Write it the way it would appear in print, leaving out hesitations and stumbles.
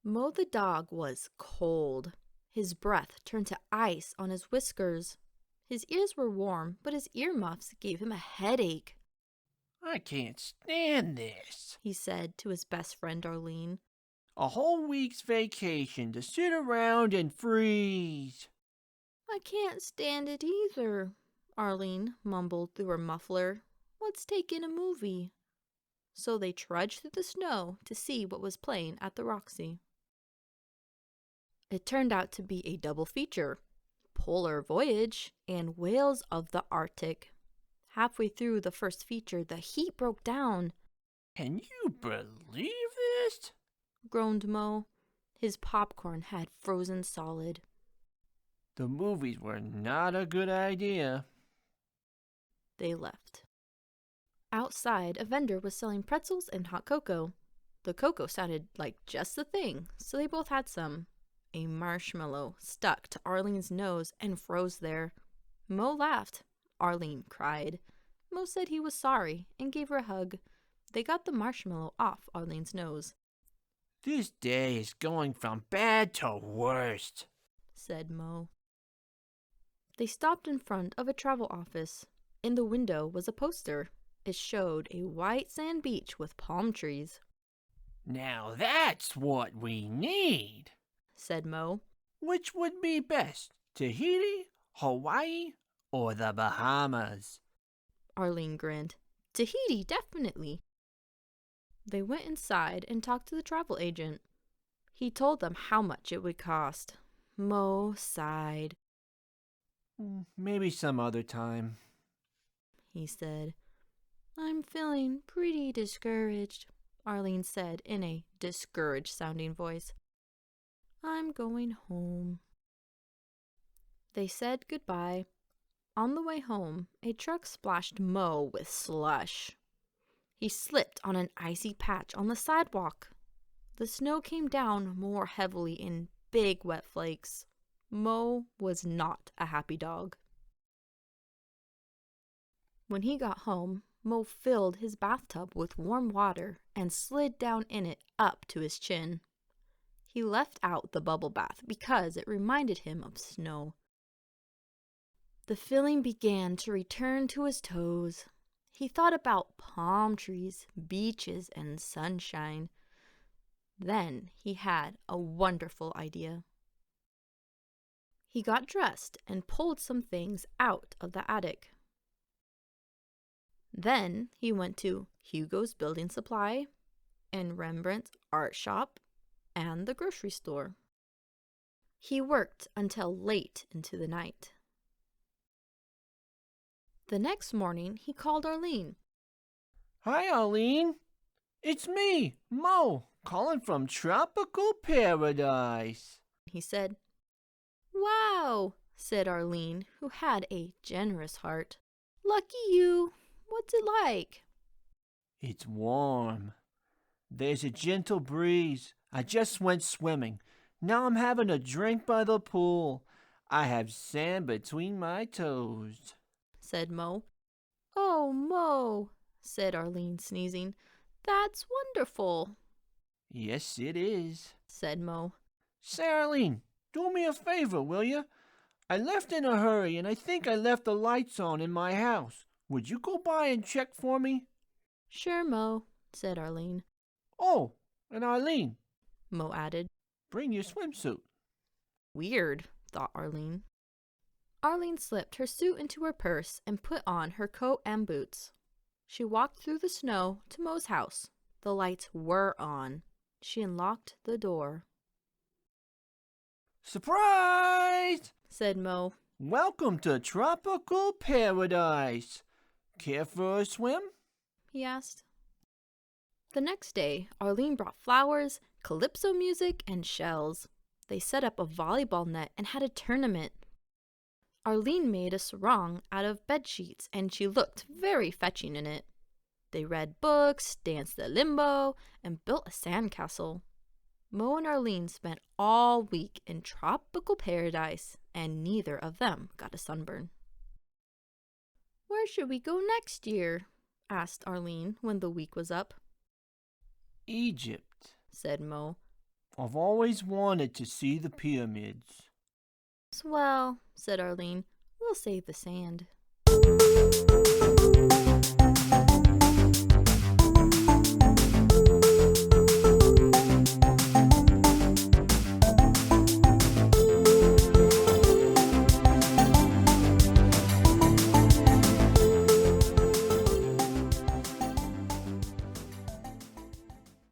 Moe the dog was cold. His breath turned to ice on his whiskers. His ears were warm, but his earmuffs gave him a headache. I can't stand this. He said to his best friend Arlene. A whole week's vacation to sit around and freeze. I can't stand it either, Arlene mumbled through her muffler. Let's take in a movie. So they trudged through the snow to see what was playing at the Roxy. It turned out to be a double feature, Polar Voyage and Whales of the Arctic. Halfway through the first feature, the heat broke down. Can you believe this? Groaned Moe. His popcorn had frozen solid. The movies were not a good idea. They left. Outside, a vendor was selling pretzels and hot cocoa. The cocoa sounded like just the thing, so they both had some. A marshmallow stuck to Arlene's nose and froze there. Moe laughed. Arlene cried. Moe said he was sorry and gave her a hug. They got the marshmallow off Arlene's nose. This day is going from bad to worst, said Moe. They stopped in front of a travel office. In the window was a poster. It showed a white sand beach with palm trees. Now that's what we need, said Moe. Which would be best, Tahiti, Hawaii, or the Bahamas? Arlene grinned. Tahiti, definitely. They went inside and talked to the travel agent. He told them how much it would cost. Moe sighed. Maybe some other time, he said. I'm feeling pretty discouraged, Arlene said in a discouraged-sounding voice. I'm going home. They said goodbye. On the way home, a truck splashed Moe with slush. He slipped on an icy patch on the sidewalk. The snow came down more heavily in big wet flakes. Moe was not a happy dog. When he got home, Moe filled his bathtub with warm water and slid down in it up to his chin. He left out the bubble bath because it reminded him of snow. The feeling began to return to his toes. He thought about palm trees, beaches, and sunshine. Then he had a wonderful idea. He got dressed and pulled some things out of the attic. Then he went to Hugo's Building Supply and Rembrandt's art shop and the grocery store. He worked until late into the night. The next morning, he called Arlene. Hi, Arlene. It's me, Moe, calling from Tropical Paradise, he said. Wow, said Arlene, who had a generous heart. Lucky you. What's it like? It's warm. There's a gentle breeze. I just went swimming. Now I'm having a drink by the pool. I have sand between my toes, said Moe. Oh, Moe, said Arlene, sneezing. That's wonderful. Yes, it is, said Moe. Say, Arlene, do me a favor, will you? I left in a hurry, and I think I left the lights on in my house. Would you go by and check for me? Sure, Moe, said Arlene. Oh, and Arlene, Moe added, bring your swimsuit. Weird, thought Arlene. Arlene slipped her suit into her purse and put on her coat and boots. She walked through the snow to Moe's house. The lights were on. She unlocked the door. Surprise! said Moe. Welcome to Tropical Paradise. Care for a swim? he asked. The next day, Arlene brought flowers, calypso music, and shells. They set up a volleyball net and had a tournament. Arlene made a sarong out of bed sheets, and she looked very fetching in it. They read books, danced the limbo, and built a sandcastle. Moe and Arlene spent all week in tropical paradise, and neither of them got a sunburn. Where should we go next year? asked Arlene when the week was up. Egypt, said Moe. I've always wanted to see the pyramids. Swell, said Arlene. We'll save the sand.